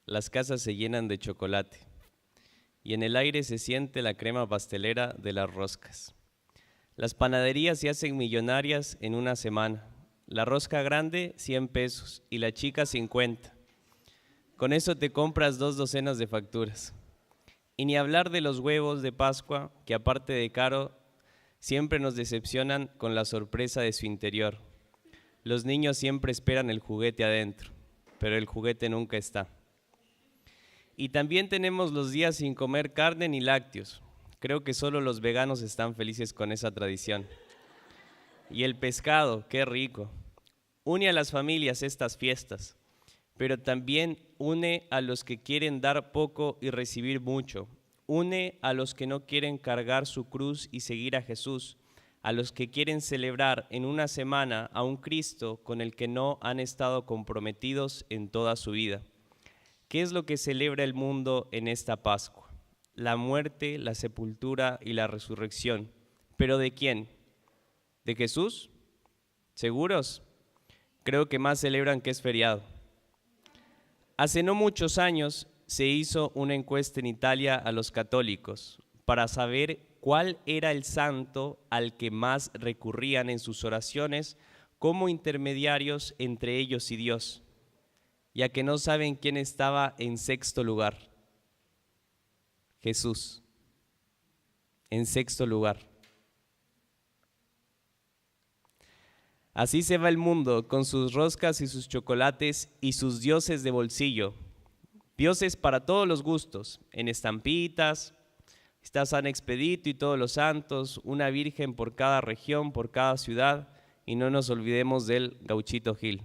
Las casas se llenan de chocolate y en el aire se siente la crema pastelera de las roscas. Las panaderías se hacen millonarias en una semana. La rosca grande, 100 pesos, y la chica, 50. Con eso te compras 2 docenas de facturas. Y ni hablar de los huevos de Pascua, que aparte de caro, siempre nos decepcionan con la sorpresa de su interior. Los niños siempre esperan el juguete adentro, pero el juguete nunca está. Y también tenemos los días sin comer carne ni lácteos. Creo que solo los veganos están felices con esa tradición. Y el pescado, qué rico. Une a las familias estas fiestas, pero también une a los que quieren dar poco y recibir mucho. Une a los que no quieren cargar su cruz y seguir a Jesús, a los que quieren celebrar en una semana a un Cristo con el que no han estado comprometidos en toda su vida. ¿Qué es lo que celebra el mundo en esta Pascua? La muerte, la sepultura y la resurrección. ¿Pero de quién? ¿De Jesús? ¿Seguros? Creo que más celebran que es feriado. Hace no muchos años se hizo una encuesta en Italia a los católicos para saber cuál era el santo al que más recurrían en sus oraciones como intermediarios entre ellos y Dios, ya que no saben quién estaba en sexto lugar. Jesús, en sexto lugar. Así se va el mundo con sus roscas y sus chocolates y sus dioses de bolsillo. Dioses para todos los gustos, en estampitas, está San Expedito y todos los santos, una virgen por cada región, por cada ciudad, y no nos olvidemos del Gauchito Gil.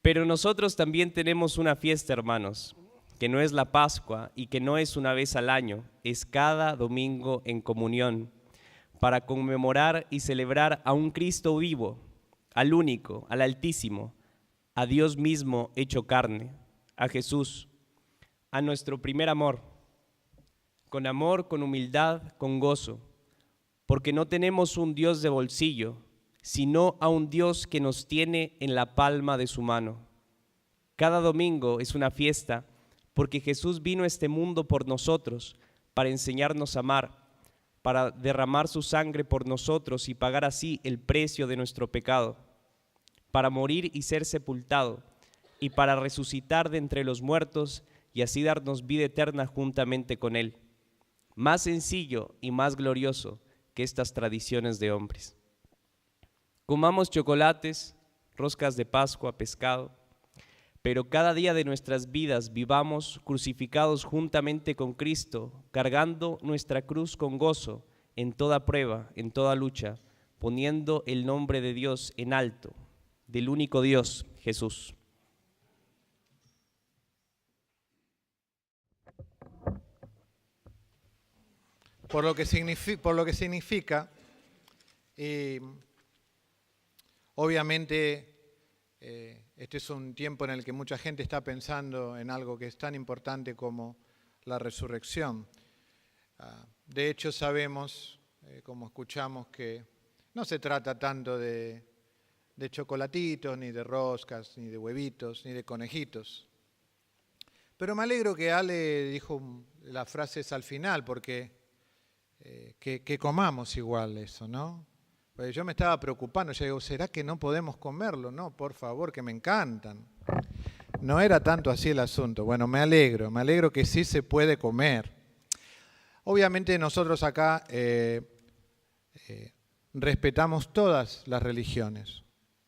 Pero nosotros también tenemos una fiesta, hermanos, que no es la Pascua y que no es una vez al año, es cada domingo en comunión, para conmemorar y celebrar a un Cristo vivo, al único, al Altísimo, a Dios mismo hecho carne, a Jesús, a nuestro primer amor, con humildad, con gozo, porque no tenemos un Dios de bolsillo, sino a un Dios que nos tiene en la palma de su mano. Cada domingo es una fiesta porque Jesús vino a este mundo por nosotros para enseñarnos a amar, para derramar su sangre por nosotros y pagar así el precio de nuestro pecado, para morir y ser sepultado, y para resucitar de entre los muertos y así darnos vida eterna juntamente con Él. Más sencillo y más glorioso que estas tradiciones de hombres. Comamos chocolates, roscas de Pascua, pescado, pero cada día de nuestras vidas vivamos crucificados juntamente con Cristo, cargando nuestra cruz con gozo en toda prueba, en toda lucha, poniendo el nombre de Dios en alto, del único Dios, Jesús. Por lo que significa, obviamente, este es un tiempo en el que mucha gente está pensando en algo que es tan importante como la resurrección. De hecho, sabemos, como escuchamos, que no se trata tanto de chocolatitos, ni de roscas, ni de huevitos, ni de conejitos. Pero me alegro que Ale dijo la frase esa al final, porque que comamos igual eso, ¿no? Pues yo me estaba preocupando, yo digo, ¿será que no podemos comerlo? No, por favor, que me encantan. No era tanto así el asunto. Bueno, me alegro que sí se puede comer. Obviamente nosotros acá respetamos todas las religiones,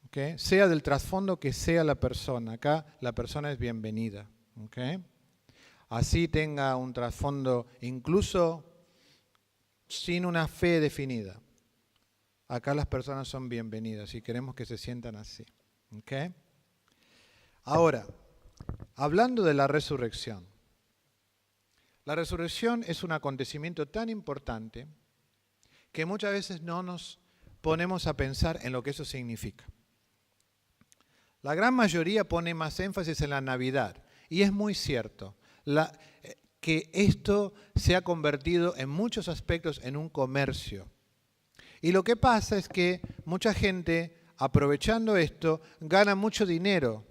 ¿okay? Sea del trasfondo que sea la persona, acá la persona es bienvenida, ¿okay? Así tenga un trasfondo incluso sin una fe definida. Acá las personas son bienvenidas y queremos que se sientan así. ¿Okay? Ahora, hablando de la resurrección. La resurrección es un acontecimiento tan importante que muchas veces no nos ponemos a pensar en lo que eso significa. La gran mayoría pone más énfasis en la Navidad y es muy cierto que esto se ha convertido en muchos aspectos en un comercio. Y lo que pasa es que mucha gente, aprovechando esto, gana mucho dinero.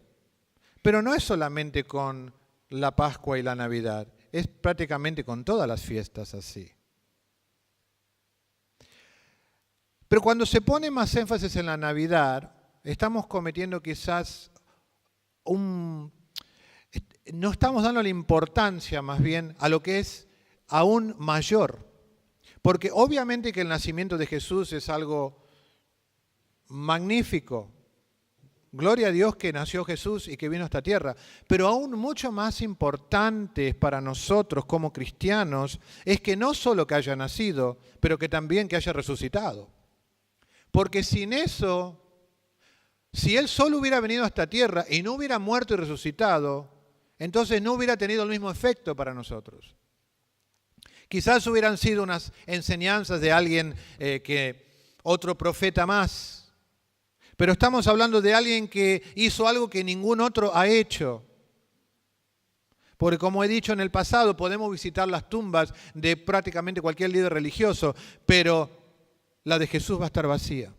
Pero no es solamente con la Pascua y la Navidad, es prácticamente con todas las fiestas así. Pero cuando se pone más énfasis en la Navidad, estamos cometiendo quizás no estamos dando la importancia más bien a lo que es aún mayor. Porque obviamente que el nacimiento de Jesús es algo magnífico. Gloria a Dios que nació Jesús y que vino a esta tierra. Pero aún mucho más importante para nosotros como cristianos es que no solo que haya nacido, pero que también que haya resucitado. Porque sin eso, si Él solo hubiera venido a esta tierra y no hubiera muerto y resucitado, entonces no hubiera tenido el mismo efecto para nosotros. Quizás hubieran sido unas enseñanzas de alguien otro profeta más. Pero estamos hablando de alguien que hizo algo que ningún otro ha hecho. Porque como he dicho en el pasado, podemos visitar las tumbas de prácticamente cualquier líder religioso, pero la de Jesús va a estar vacía.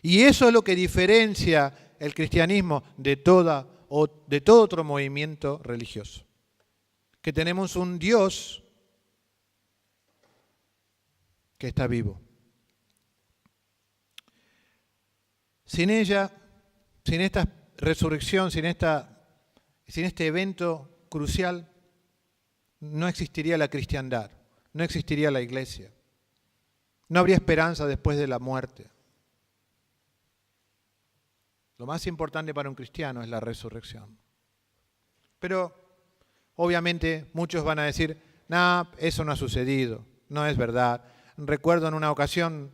Y eso es lo que diferencia el cristianismo de todo otro movimiento religioso. Que tenemos un Dios que está vivo. Sin ella, sin esta resurrección, sin este evento crucial, no existiría la cristiandad, no existiría la iglesia. No habría esperanza después de la muerte. Lo más importante para un cristiano es la resurrección. Pero obviamente muchos van a decir, no, eso no ha sucedido, no es verdad. Recuerdo en una ocasión,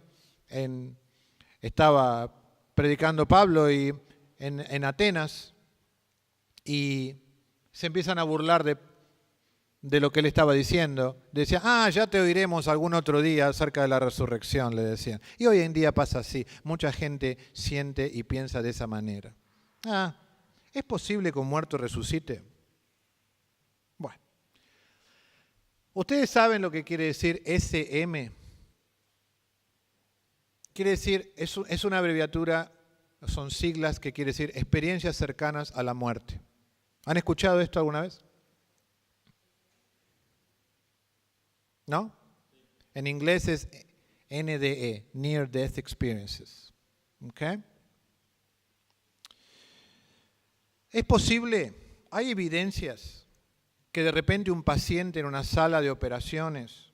estaba predicando Pablo en Atenas y se empiezan a burlar de lo que él estaba diciendo. Decía, ya te oiremos algún otro día acerca de la resurrección, le decían. Y hoy en día pasa así, mucha gente siente y piensa de esa manera. ¿Es posible que un muerto resucite? Bueno, ¿ustedes saben lo que quiere decir SM? Quiere decir, es una abreviatura, son siglas que quiere decir experiencias cercanas a la muerte. ¿Han escuchado esto alguna vez? ¿No? En inglés es NDE, Near Death Experiences. ¿Okay? ¿Es posible? ¿Hay evidencias que de repente un paciente en una sala de operaciones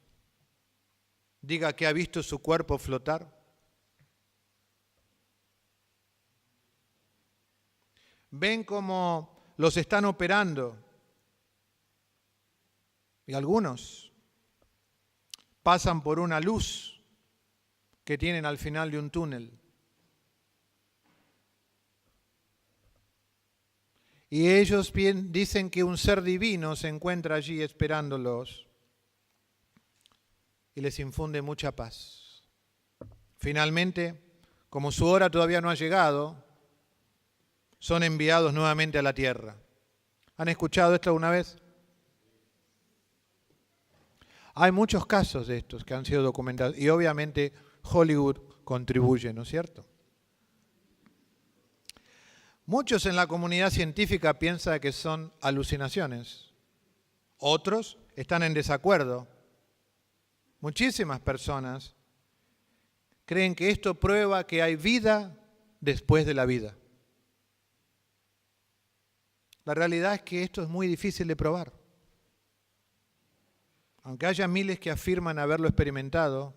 diga que ha visto su cuerpo flotar? Ven cómo los están operando y algunos pasan por una luz que tienen al final de un túnel. Y ellos dicen que un ser divino se encuentra allí esperándolos y les infunde mucha paz. Finalmente, como su hora todavía no ha llegado, son enviados nuevamente a la tierra. ¿Han escuchado esto alguna vez? Hay muchos casos de estos que han sido documentados y obviamente Hollywood contribuye, ¿no es cierto? Muchos en la comunidad científica piensan que son alucinaciones. Otros están en desacuerdo. Muchísimas personas creen que esto prueba que hay vida después de la vida. La realidad es que esto es muy difícil de probar. Aunque haya miles que afirman haberlo experimentado,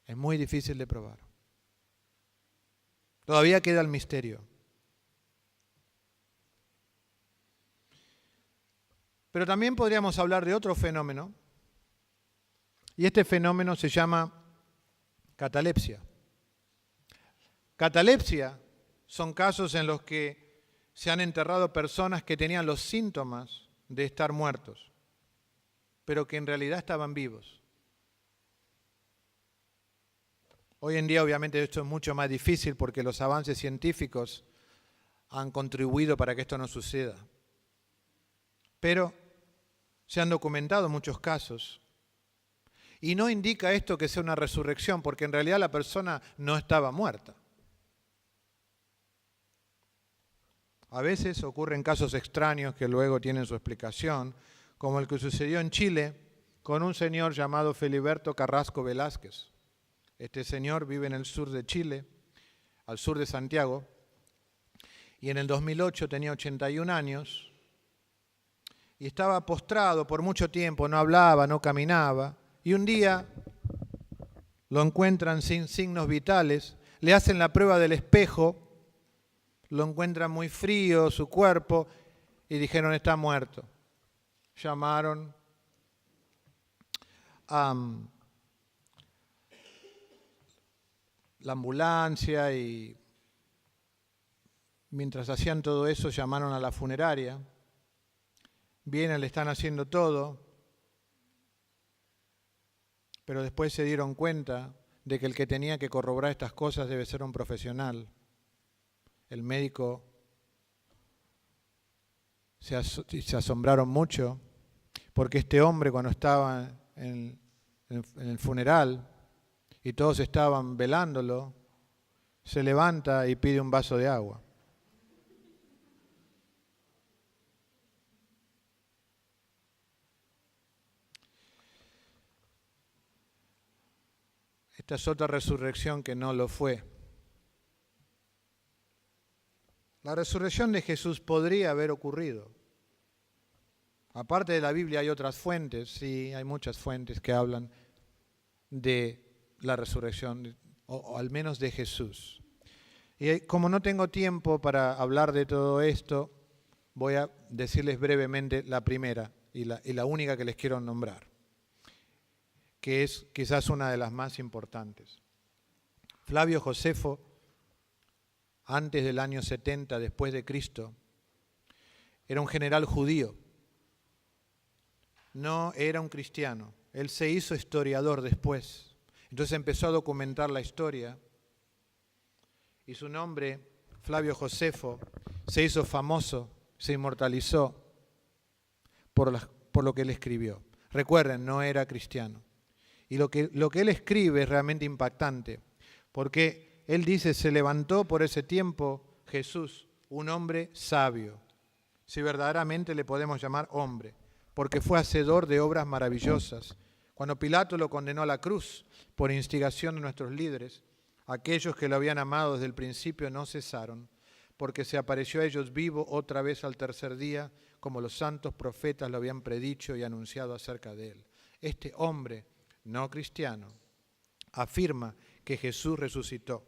es muy difícil de probar. Todavía queda el misterio. Pero también podríamos hablar de otro fenómeno, y este fenómeno se llama catalepsia. Catalepsia son casos en los que se han enterrado personas que tenían los síntomas de estar muertos, pero que en realidad estaban vivos. Hoy en día obviamente esto es mucho más difícil porque los avances científicos han contribuido para que esto no suceda. Pero se han documentado muchos casos. Y no indica esto que sea una resurrección, porque en realidad la persona no estaba muerta. A veces ocurren casos extraños que luego tienen su explicación, como el que sucedió en Chile con un señor llamado Feliberto Carrasco Velázquez. Este señor vive en el sur de Chile, al sur de Santiago, y en el 2008 tenía 81 años y estaba postrado por mucho tiempo, no hablaba, no caminaba, y un día lo encuentran sin signos vitales, le hacen la prueba del espejo, lo encuentran muy frío su cuerpo y dijeron está muerto. Llamaron a la ambulancia y mientras hacían todo eso llamaron a la funeraria. Vienen, le están haciendo todo, pero después se dieron cuenta de que el que tenía que corroborar estas cosas debe ser un profesional. El médico se asombraron mucho porque este hombre cuando estaba en el funeral y todos estaban velándolo, se levanta y pide un vaso de agua. Esta es otra resurrección que no lo fue. La resurrección de Jesús podría haber ocurrido. Aparte de la Biblia hay otras fuentes, sí, hay muchas fuentes que hablan de la resurrección, o al menos de Jesús. Y como no tengo tiempo para hablar de todo esto, voy a decirles brevemente la primera y la única que les quiero nombrar, que es quizás una de las más importantes. Flavio Josefo, antes del año 70 después de Cristo, era un general judío. No era un cristiano. Él se hizo historiador después. Entonces empezó a documentar la historia y su nombre, Flavio Josefo, se hizo famoso, se inmortalizó por lo que él escribió. Recuerden, no era cristiano. Y lo que él escribe es realmente impactante, porque él dice, se levantó por ese tiempo Jesús, un hombre sabio, si verdaderamente le podemos llamar hombre, porque fue hacedor de obras maravillosas. Cuando Pilato lo condenó a la cruz por instigación de nuestros líderes, aquellos que lo habían amado desde el principio no cesaron, porque se apareció a ellos vivo otra vez al tercer día, como los santos profetas lo habían predicho y anunciado acerca de él. Este hombre no cristiano afirma que Jesús resucitó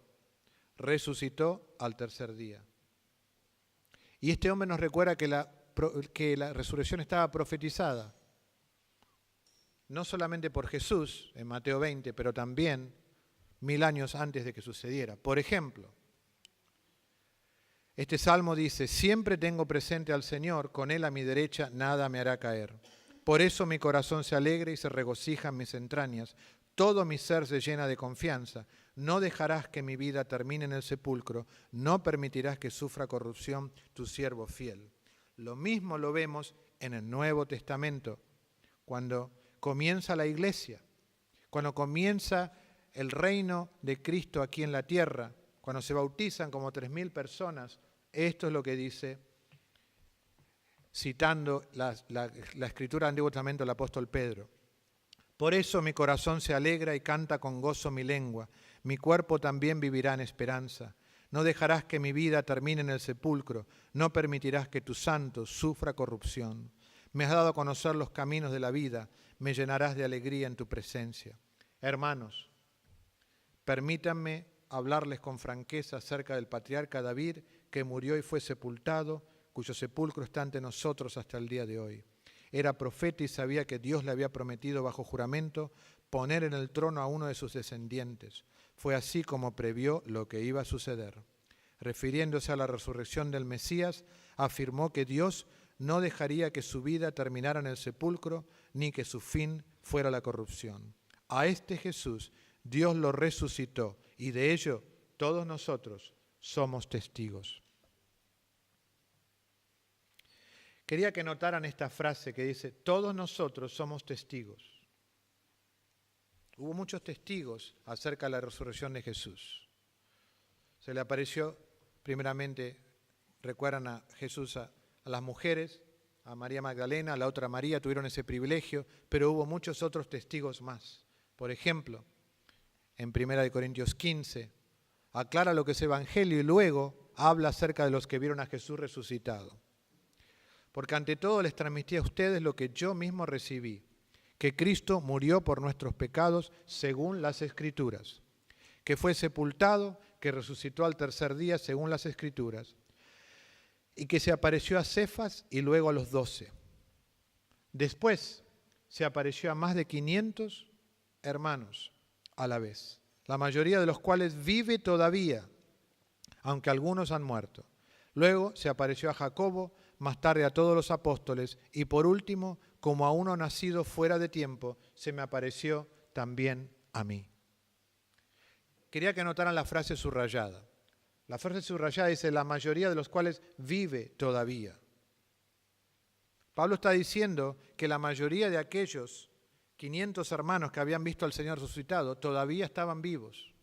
al tercer día. Y este hombre nos recuerda que la resurrección estaba profetizada, no solamente por Jesús en Mateo 20, pero también 1000 años antes de que sucediera. Por ejemplo, este salmo dice, siempre tengo presente al Señor, con Él a mi derecha nada me hará caer. Por eso mi corazón se alegra y se regocija en mis entrañas, todo mi ser se llena de confianza. No dejarás que mi vida termine en el sepulcro, no permitirás que sufra corrupción tu siervo fiel. Lo mismo lo vemos en el Nuevo Testamento, cuando comienza la iglesia, cuando comienza el reino de Cristo aquí en la tierra, cuando se bautizan como 3000 personas. Esto es lo que dice, citando la escritura del Antiguo Testamento del apóstol Pedro. Por eso mi corazón se alegra y canta con gozo mi lengua. Mi cuerpo también vivirá en esperanza. No dejarás que mi vida termine en el sepulcro. No permitirás que tu santo sufra corrupción. Me has dado a conocer los caminos de la vida. Me llenarás de alegría en tu presencia. Hermanos, permítanme hablarles con franqueza acerca del patriarca David, que murió y fue sepultado, cuyo sepulcro está ante nosotros hasta el día de hoy. Era profeta y sabía que Dios le había prometido bajo juramento poner en el trono a uno de sus descendientes. Fue así como previó lo que iba a suceder. Refiriéndose a la resurrección del Mesías, afirmó que Dios no dejaría que su vida terminara en el sepulcro, ni que su fin fuera la corrupción. A este Jesús Dios lo resucitó y de ello todos nosotros somos testigos. Quería que notaran esta frase que dice, todos nosotros somos testigos. Hubo muchos testigos acerca de la resurrección de Jesús. Se le apareció primeramente recuerdan a Jesús, a las mujeres, a María Magdalena, a la otra María, tuvieron ese privilegio, pero hubo muchos otros testigos más. Por ejemplo, en 1 Corintios 15, aclara lo que es evangelio y luego habla acerca de los que vieron a Jesús resucitado. Porque ante todo les transmití a ustedes lo que yo mismo recibí, que Cristo murió por nuestros pecados según las Escrituras, que fue sepultado, que resucitó al tercer día según las Escrituras, y que se apareció a Cefas y luego a los 12. Después se apareció a más de 500 hermanos a la vez, la mayoría de los cuales vive todavía, aunque algunos han muerto. Luego se apareció a Jacobo, más tarde a todos los apóstoles, y por último, como a uno nacido fuera de tiempo, se me apareció también a mí. Quería que notaran la frase subrayada. La frase subrayada dice, la mayoría de los cuales vive todavía. Pablo está diciendo que la mayoría de aquellos 500 hermanos que habían visto al Señor resucitado todavía estaban vivos.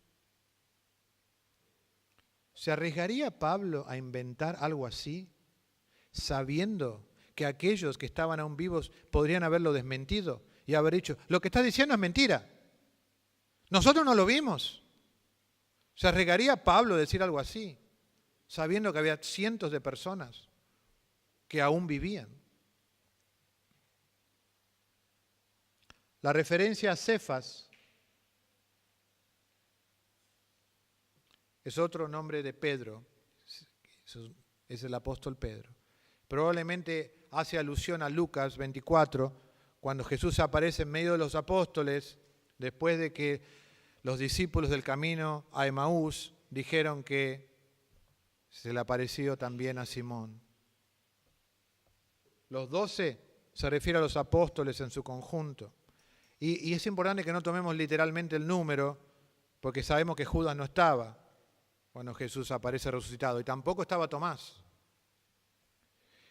¿Se arriesgaría Pablo a inventar algo así, sabiendo que aquellos que estaban aún vivos podrían haberlo desmentido y haber dicho, lo que está diciendo es mentira? Nosotros no lo vimos. ¿Se arriesgaría Pablo a decir algo así, sabiendo que había cientos de personas que aún vivían? La referencia a Cefas es otro nombre de Pedro, es el apóstol Pedro. Probablemente hace alusión a Lucas 24, cuando Jesús aparece en medio de los apóstoles, después de que los discípulos del camino a Emaús dijeron que se le apareció también a Simón. Los 12 se refiere a los apóstoles en su conjunto. Y es importante que no tomemos literalmente el número, porque sabemos que Judas no estaba cuando Jesús aparece resucitado, y tampoco estaba Tomás.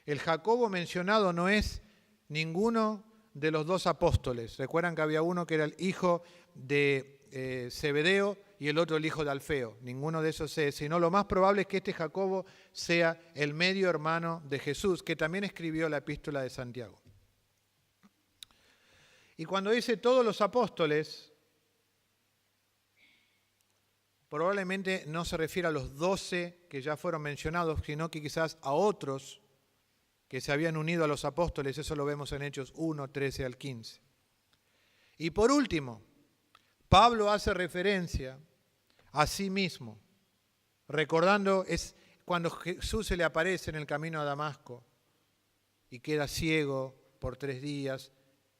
El Jacobo mencionado no es ninguno de los dos apóstoles. Recuerdan que había uno que era el hijo de Zebedeo y el otro el hijo de Alfeo. Ninguno de esos es, sino lo más probable es que este Jacobo sea el medio hermano de Jesús, que también escribió la epístola de Santiago. Y cuando dice todos los apóstoles, probablemente no se refiere a los 12 que ya fueron mencionados, sino que quizás a otros que se habían unido a los apóstoles. Eso lo vemos en Hechos 1, 13 al 15. Y por último, Pablo hace referencia a sí mismo, recordando es cuando Jesús se le aparece en el camino a Damasco y queda ciego por 3 días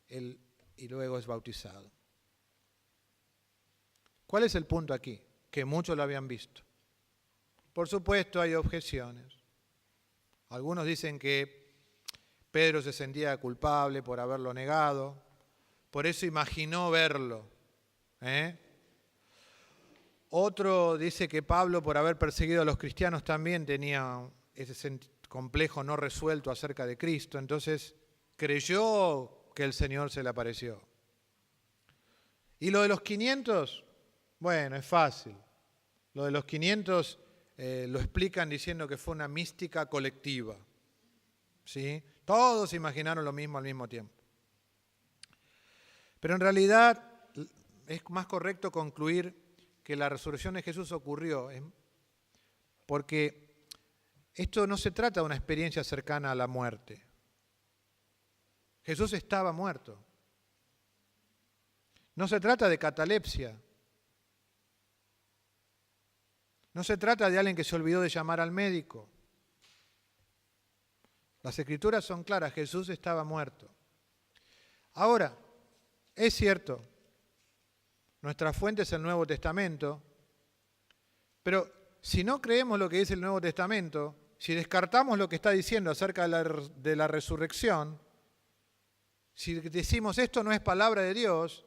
y luego es bautizado. ¿Cuál es el punto aquí? Que muchos lo habían visto. Por supuesto hay objeciones. Algunos dicen que Pedro se sentía culpable por haberlo negado, por eso imaginó verlo. Otro dice que Pablo, por haber perseguido a los cristianos, también tenía ese complejo no resuelto acerca de Cristo, entonces creyó que el Señor se le apareció. Y lo de los 500, bueno, es fácil. Lo de los 500 lo explican diciendo que fue una mística colectiva. ¿Sí? Todos imaginaron lo mismo al mismo tiempo. Pero en realidad es más correcto concluir que la resurrección de Jesús ocurrió, porque esto no se trata de una experiencia cercana a la muerte. Jesús estaba muerto. No se trata de catalepsia. No se trata de alguien que se olvidó de llamar al médico. Las Escrituras son claras, Jesús estaba muerto. Ahora, es cierto, nuestra fuente es el Nuevo Testamento, pero si no creemos lo que dice el Nuevo Testamento, si descartamos lo que está diciendo acerca de la resurrección, si decimos esto no es palabra de Dios,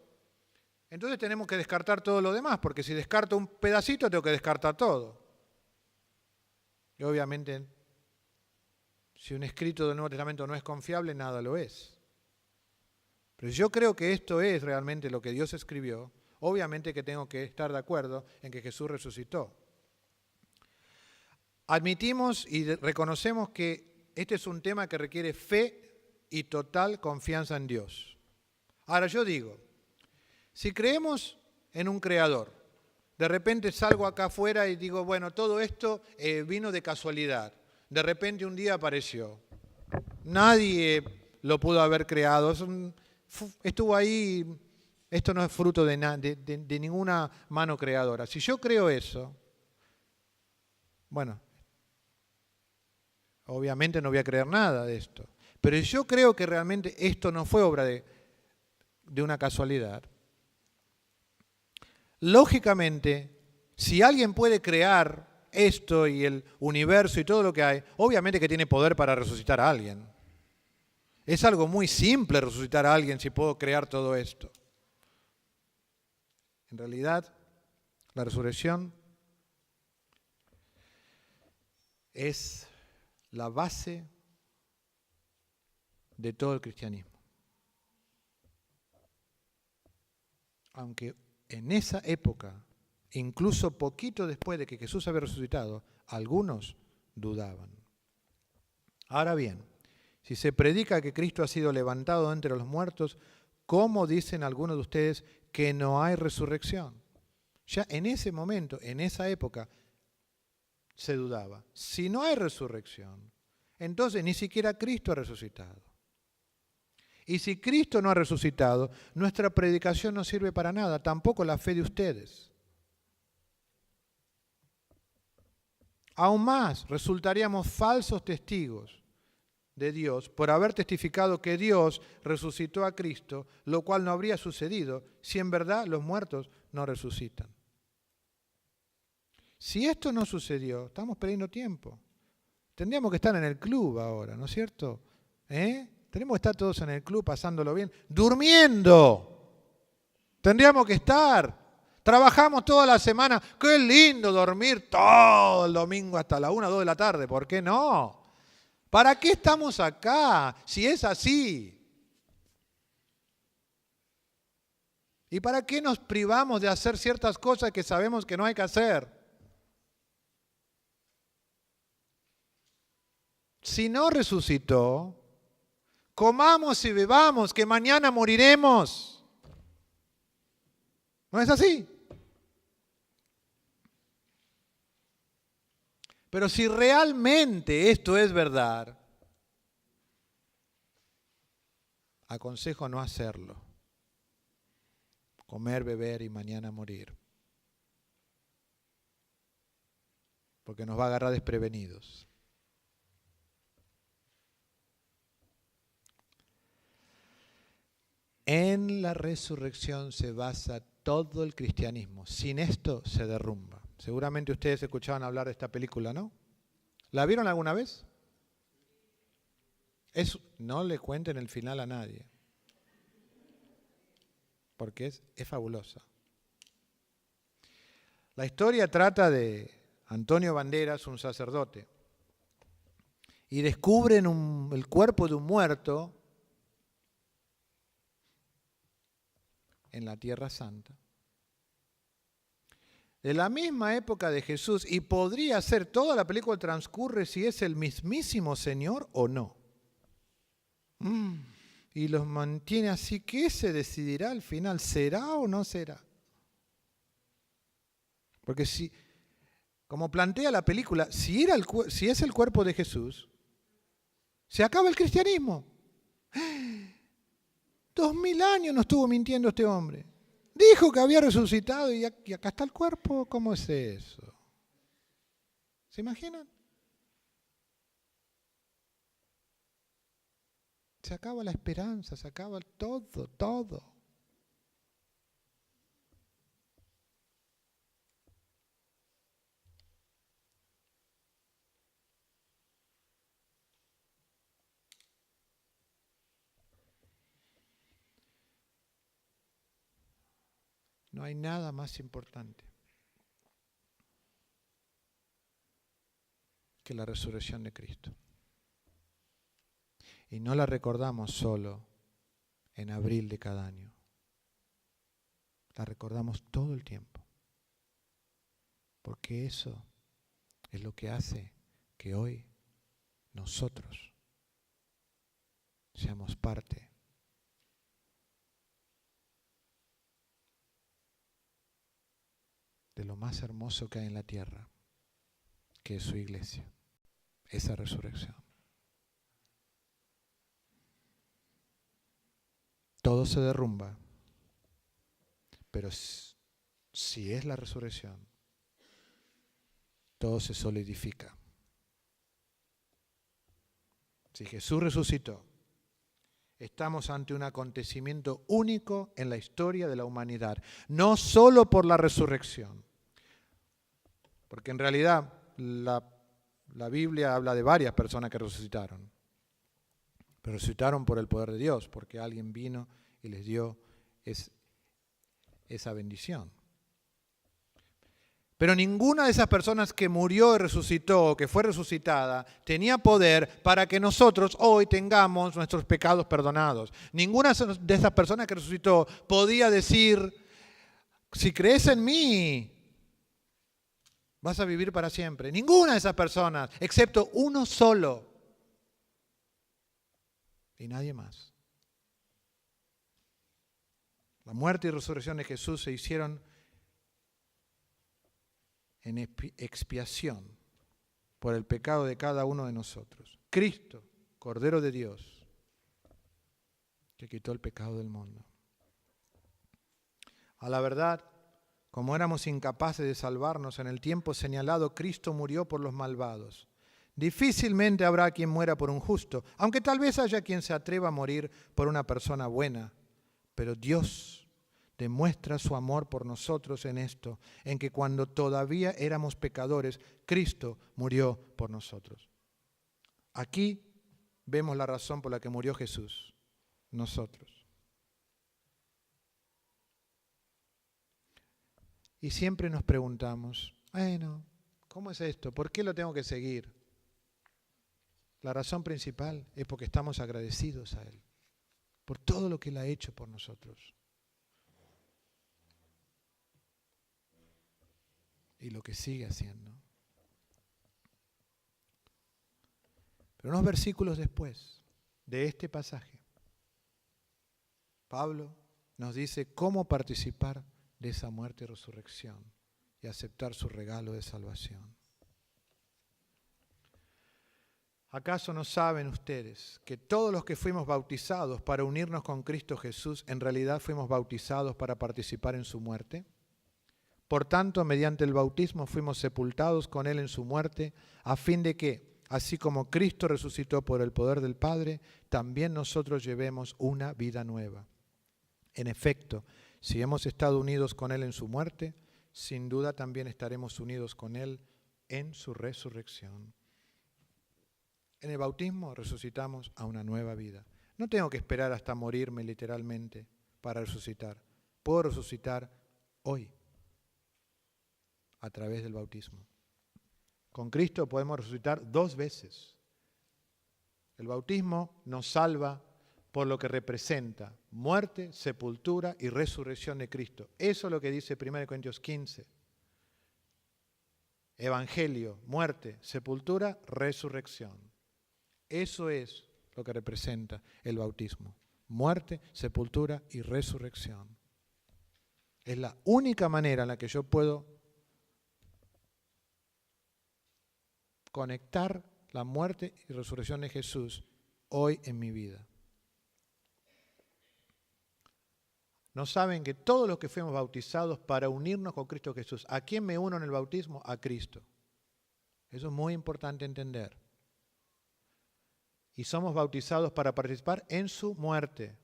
entonces tenemos que descartar todo lo demás, porque si descarto un pedacito tengo que descartar todo. Y obviamente, si un escrito del Nuevo Testamento no es confiable, nada lo es. Pero yo creo que esto es realmente lo que Dios escribió. Obviamente que tengo que estar de acuerdo en que Jesús resucitó. admitimos y reconocemos que este es un tema que requiere fe y total confianza en Dios. Ahora yo digo, si creemos en un creador, de repente salgo acá afuera y digo, bueno, todo esto vino de casualidad. De repente un día apareció. Nadie lo pudo haber creado. Estuvo ahí, esto no es fruto de ninguna mano creadora. Si yo creo eso, bueno, obviamente no voy a creer nada de esto. Pero si yo creo que realmente esto no fue obra de una casualidad, lógicamente, si alguien puede crear esto y el universo y todo lo que hay, obviamente que tiene poder para resucitar a alguien. Es algo muy simple resucitar a alguien si puedo crear todo esto. En realidad, la resurrección es la base de todo el cristianismo. Aunque en esa época, incluso poquito después de que Jesús había resucitado, algunos dudaban. Ahora bien, si se predica que Cristo ha sido levantado entre los muertos, ¿cómo dicen algunos de ustedes que no hay resurrección? Ya en ese momento, en esa época, se dudaba. Si no hay resurrección, entonces ni siquiera Cristo ha resucitado. Y si Cristo no ha resucitado, nuestra predicación no sirve para nada, tampoco la fe de ustedes. Aún más, resultaríamos falsos testigos de Dios por haber testificado que Dios resucitó a Cristo, lo cual no habría sucedido si en verdad los muertos no resucitan. Si esto no sucedió, estamos perdiendo tiempo. Tendríamos que estar en el club ahora, ¿no es cierto? Tenemos que estar todos en el club pasándolo bien, durmiendo. Tendríamos que estar. Trabajamos toda la semana. Qué lindo dormir todo el domingo hasta la 1 o 2 de la tarde. ¿Por qué no? ¿Para qué estamos acá si es así? ¿Y para qué nos privamos de hacer ciertas cosas que sabemos que no hay que hacer? Si no resucitó, comamos y bebamos, que mañana moriremos. ¿No es así? Pero si realmente esto es verdad, aconsejo no hacerlo. Comer, beber y mañana morir. Porque nos va a agarrar desprevenidos. En la resurrección se basa todo el cristianismo. Sin esto se derrumba. Seguramente ustedes escuchaban hablar de esta película, ¿no? ¿La vieron alguna vez? No le cuenten el final a nadie. Porque es fabulosa. La historia trata de Antonio Banderas, un sacerdote. Y descubren el cuerpo de un muerto en la Tierra Santa. De la misma época de Jesús, y podría ser, toda la película transcurre si es el mismísimo Señor o no. Y los mantiene así, ¿qué se decidirá al final? ¿Será o no será? Porque si, como plantea la película, si es el cuerpo de Jesús, se acaba el cristianismo. 2000 años nos estuvo mintiendo este hombre. Dijo que había resucitado y acá está el cuerpo. ¿Cómo es eso? ¿Se imaginan? Se acaba la esperanza, se acaba todo. No hay nada más importante que la resurrección de Cristo. Y no la recordamos solo en abril de cada año. La recordamos todo el tiempo. Porque eso es lo que hace que hoy nosotros seamos parte de lo más hermoso que hay en la tierra, que es su iglesia, esa resurrección. Todo se derrumba, pero si es la resurrección, todo se solidifica. Si Jesús resucitó, estamos ante un acontecimiento único en la historia de la humanidad, no solo por la resurrección, porque en realidad la Biblia habla de varias personas que resucitaron, pero resucitaron por el poder de Dios, porque alguien vino y les dio esa bendición. Pero ninguna de esas personas que murió y resucitó, o que fue resucitada, tenía poder para que nosotros hoy tengamos nuestros pecados perdonados. Ninguna de esas personas que resucitó podía decir, si crees en mí, vas a vivir para siempre. Ninguna de esas personas, excepto uno solo. Y nadie más. La muerte y resurrección de Jesús se hicieron en expiación por el pecado de cada uno de nosotros. Cristo, Cordero de Dios, que quitó el pecado del mundo. A la verdad, como éramos incapaces de salvarnos en el tiempo señalado, Cristo murió por los malvados. Difícilmente habrá quien muera por un justo, aunque tal vez haya quien se atreva a morir por una persona buena. Pero Dios demuestra su amor por nosotros en esto, en que cuando todavía éramos pecadores, Cristo murió por nosotros. Aquí vemos la razón por la que murió Jesús, nosotros. Y siempre nos preguntamos, bueno, ¿cómo es esto? ¿Por qué lo tengo que seguir? La razón principal es porque estamos agradecidos a Él, por todo lo que Él ha hecho por nosotros. Y lo que sigue haciendo. Pero unos versículos después de este pasaje, Pablo nos dice cómo participar de esa muerte y resurrección y aceptar su regalo de salvación. ¿Acaso no saben ustedes que todos los que fuimos bautizados para unirnos con Cristo Jesús, en realidad fuimos bautizados para participar en su muerte? Por tanto, mediante el bautismo fuimos sepultados con Él en su muerte, a fin de que, así como Cristo resucitó por el poder del Padre, también nosotros llevemos una vida nueva. En efecto, si hemos estado unidos con Él en su muerte, sin duda también estaremos unidos con Él en su resurrección. En el bautismo resucitamos a una nueva vida. No tengo que esperar hasta morirme literalmente para resucitar. Puedo resucitar hoy a través del bautismo. Con Cristo podemos resucitar 2 veces. El bautismo nos salva por lo que representa muerte, sepultura y resurrección de Cristo. Eso es lo que dice 1 Corintios 15. Evangelio, muerte, sepultura, resurrección. Eso es lo que representa el bautismo. Muerte, sepultura y resurrección. Es la única manera en la que yo puedo conectar la muerte y resurrección de Jesús hoy en mi vida. ¿No saben que todos los que fuimos bautizados para unirnos con Cristo Jesús? ¿A quién me uno en el bautismo? A Cristo. Eso es muy importante entender. Y somos bautizados para participar en su muerte.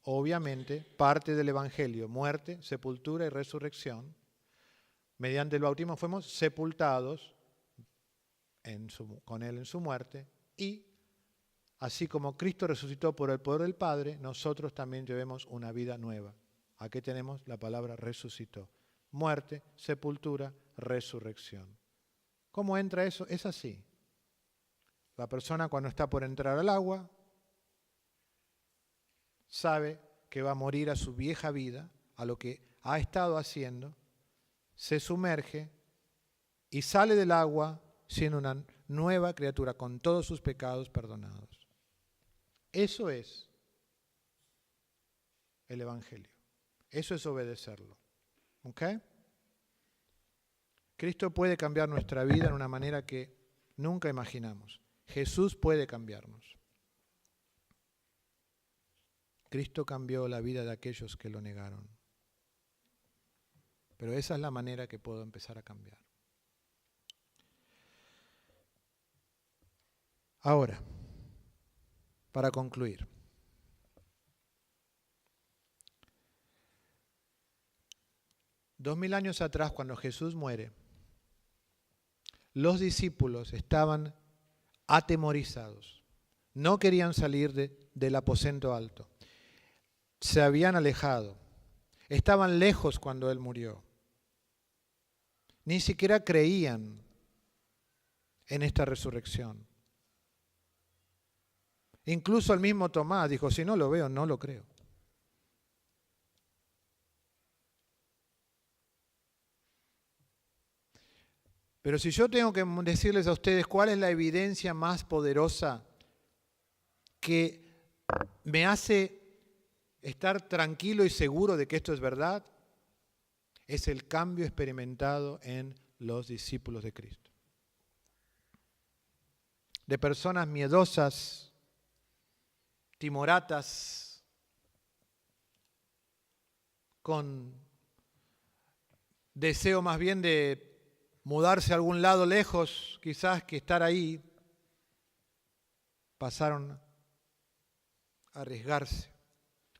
Obviamente, parte del Evangelio, muerte, sepultura y resurrección. Mediante el bautismo fuimos sepultados con Él en su muerte, y así como Cristo resucitó por el poder del Padre, nosotros también llevemos una vida nueva. Aquí tenemos la palabra resucitó. Muerte, sepultura, resurrección. ¿Cómo entra eso? Es así. La persona cuando está por entrar al agua sabe que va a morir a su vieja vida, a lo que ha estado haciendo, se sumerge y sale del agua siendo una nueva criatura con todos sus pecados perdonados. Eso es el Evangelio. Eso es obedecerlo. ¿Ok? Cristo puede cambiar nuestra vida en una manera que nunca imaginamos. Jesús puede cambiarnos. Cristo cambió la vida de aquellos que lo negaron. Pero esa es la manera que puedo empezar a cambiar. Ahora, para concluir. 2000 años atrás, cuando Jesús muere, los discípulos estaban atemorizados. No querían salir del aposento alto. Se habían alejado. Estaban lejos cuando Él murió. Ni siquiera creían en esta resurrección. Incluso el mismo Tomás dijo, si no lo veo, no lo creo. Pero si yo tengo que decirles a ustedes cuál es la evidencia más poderosa que me hace estar tranquilo y seguro de que esto es verdad, es el cambio experimentado en los discípulos de Cristo. De personas miedosas, timoratas, con deseo más bien de mudarse a algún lado lejos, quizás que estar ahí, pasaron a arriesgarse,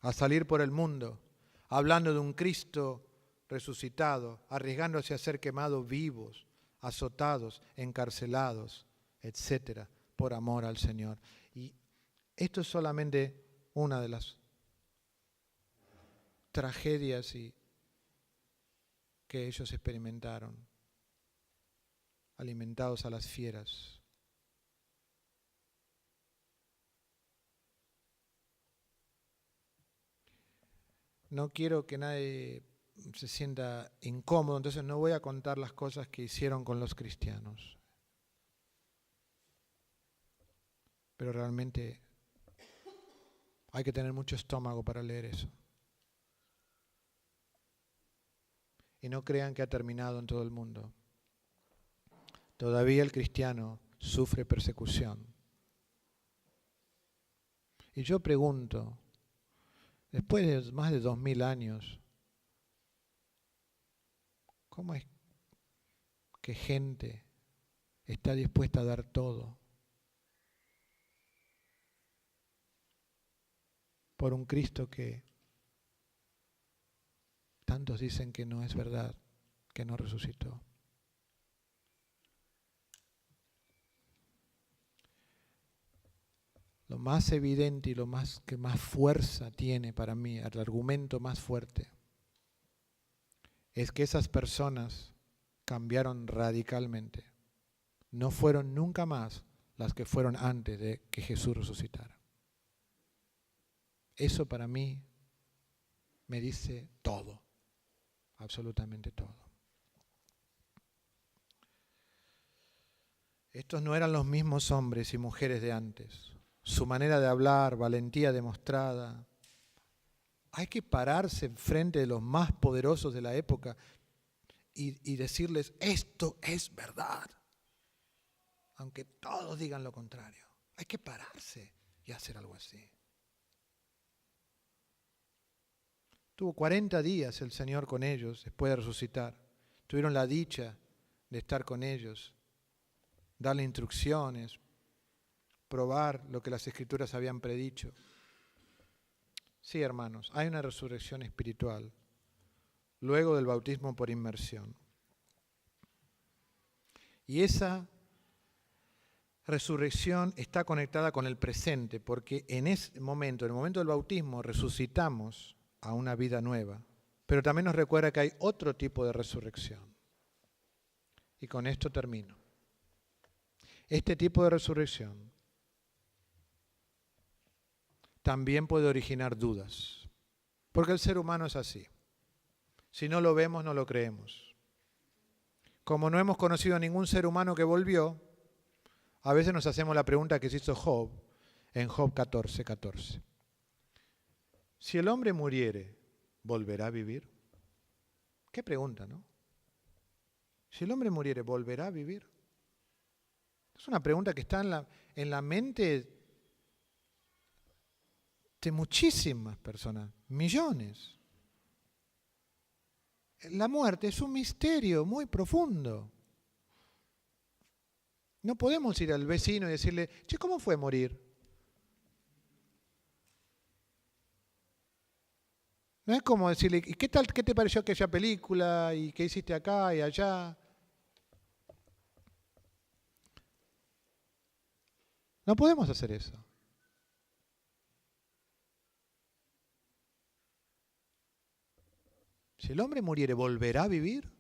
a salir por el mundo, hablando de un Cristo resucitado, arriesgándose a ser quemados vivos, azotados, encarcelados, etcétera, por amor al Señor. Y esto es solamente una de las tragedias que ellos experimentaron, alimentados a las fieras. No quiero que nadie se sienta incómodo, entonces no voy a contar las cosas que hicieron con los cristianos. Pero realmente hay que tener mucho estómago para leer eso. Y no crean que ha terminado en todo el mundo. Todavía el cristiano sufre persecución. Y yo pregunto, después de más de 2000 años, ¿cómo es que gente está dispuesta a dar todo por un Cristo que tantos dicen que no es verdad, que no resucitó? Lo más evidente y lo más que más fuerza tiene para mí, el argumento más fuerte, es que esas personas cambiaron radicalmente. No fueron nunca más las que fueron antes de que Jesús resucitara. Eso para mí me dice todo, absolutamente todo. Estos no eran los mismos hombres y mujeres de antes. Su manera de hablar, valentía demostrada. Hay que pararse enfrente de los más poderosos de la época y decirles, esto es verdad. Aunque todos digan lo contrario. Hay que pararse y hacer algo así. Tuvo 40 días el Señor con ellos después de resucitar. Tuvieron la dicha de estar con ellos, darle instrucciones, probar lo que las Escrituras habían predicho. Sí, hermanos, hay una resurrección espiritual luego del bautismo por inmersión. Y esa resurrección está conectada con el presente, porque en ese momento, en el momento del bautismo, resucitamos a una vida nueva. Pero también nos recuerda que hay otro tipo de resurrección. Y con esto termino. Este tipo de resurrección también puede originar dudas, porque el ser humano es así. Si no lo vemos, no lo creemos. Como no hemos conocido a ningún ser humano que volvió, A veces nos hacemos la pregunta que se hizo Job en Job 14:14. Si el hombre muriere, ¿volverá a vivir? Qué pregunta, ¿no? Si el hombre muriere, ¿volverá a vivir? Es una pregunta que está en la mente de muchísimas personas, millones. La muerte es un misterio muy profundo. No podemos ir al vecino y decirle, che, ¿cómo fue morir? No es como decirle, ¿y qué tal, qué te pareció aquella película? ¿Y qué hiciste acá y allá? No podemos hacer eso. Si el hombre muriere, ¿volverá a vivir?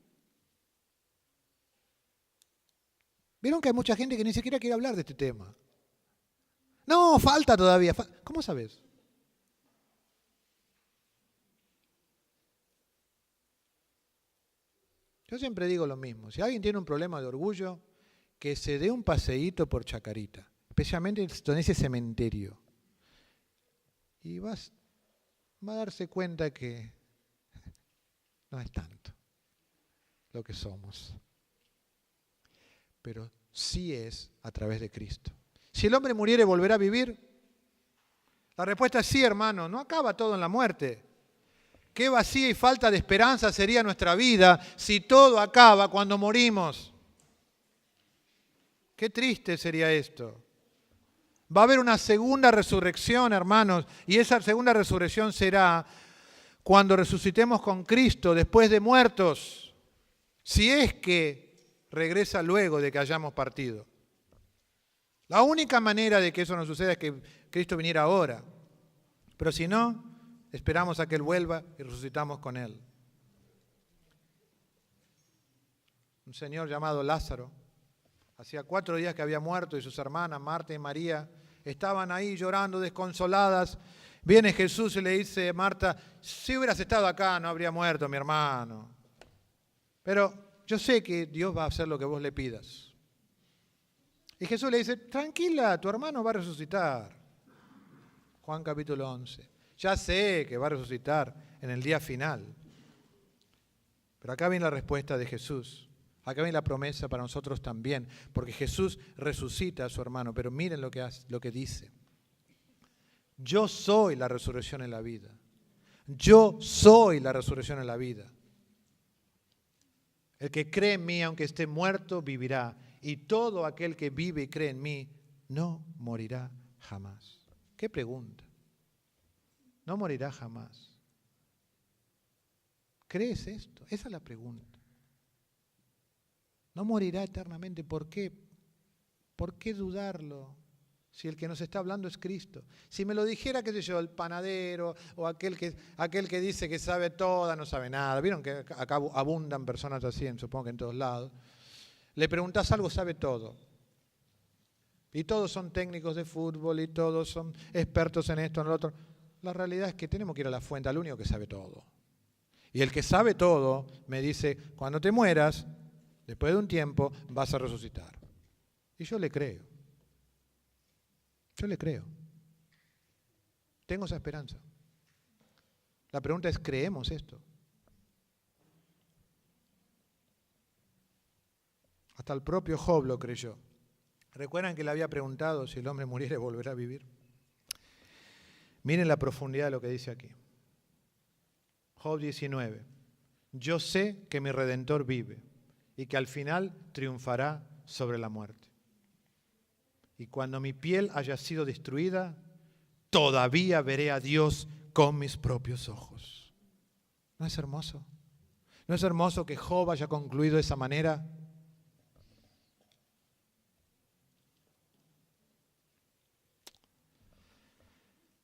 Vieron que hay mucha gente que ni siquiera quiere hablar de este tema. No, falta todavía. ¿Cómo sabes? Yo siempre digo lo mismo. Si alguien tiene un problema de orgullo, que se dé un paseíto por Chacarita, especialmente en ese cementerio. Y va a darse cuenta que no es tanto lo que somos, pero sí es a través de Cristo. Si el hombre muriere, ¿volverá a vivir? La respuesta es sí, hermano, no acaba todo en la muerte. Qué vacía y falta de esperanza sería nuestra vida si todo acaba cuando morimos. Qué triste sería esto. Va a haber una segunda resurrección, hermanos, y esa segunda resurrección será cuando resucitemos con Cristo después de muertos, si es que regresa luego de que hayamos partido. La única manera de que eso no suceda es que Cristo viniera ahora, pero si no, esperamos a que Él vuelva y resucitamos con Él. Un señor llamado Lázaro, hacía 4 días que había muerto y sus hermanas, Marta y María, estaban ahí llorando, desconsoladas. Viene Jesús y le dice, Marta, si hubieras estado acá no habría muerto mi hermano. Pero yo sé que Dios va a hacer lo que vos le pidas. Y Jesús le dice, tranquila, tu hermano va a resucitar. Juan capítulo 11. Ya sé que va a resucitar en el día final. Pero acá viene la respuesta de Jesús. Acá viene la promesa para nosotros también. Porque Jesús resucita a su hermano. Pero miren lo que dice. Yo soy la resurrección en la vida. Yo soy la resurrección en la vida. El que cree en mí, aunque esté muerto, vivirá. Y todo aquel que vive y cree en mí, no morirá jamás. ¿Qué pregunta? No morirá jamás. ¿Crees esto? Esa es la pregunta. No morirá eternamente. ¿Por qué? ¿Por qué dudarlo? Si el que nos está hablando es Cristo. Si me lo dijera, qué sé yo, el panadero o aquel que dice que sabe toda, no sabe nada. Vieron que acá abundan personas así, supongo que en todos lados. Le preguntás algo, sabe todo. Y todos son técnicos de fútbol y todos son expertos en esto, en lo otro. La realidad es que tenemos que ir a la fuente, al único que sabe todo. Y el que sabe todo me dice, cuando te mueras, después de un tiempo, vas a resucitar. Y yo le creo. Yo le creo. Tengo esa esperanza. La pregunta es, ¿creemos esto? Hasta el propio Job lo creyó. ¿Recuerdan que le había preguntado si el hombre muriera volverá a vivir? Miren la profundidad de lo que dice aquí. Job 19. Yo sé que mi Redentor vive y que al final triunfará sobre la muerte. Y cuando mi piel haya sido destruida, todavía veré a Dios con mis propios ojos. ¿No es hermoso? ¿No es hermoso que Job haya concluido de esa manera?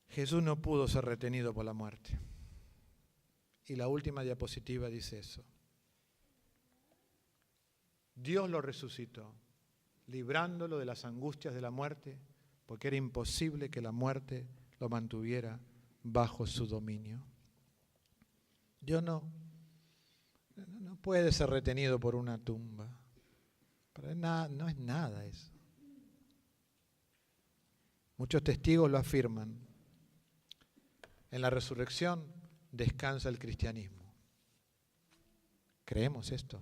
Jesús no pudo ser retenido por la muerte. Y la última diapositiva dice eso. Dios lo resucitó, librándolo de las angustias de la muerte, porque era imposible que la muerte lo mantuviera bajo su dominio. Dios no puede ser retenido por una tumba. No es nada eso. Muchos testigos lo afirman. En la resurrección descansa el cristianismo. ¿Creemos esto?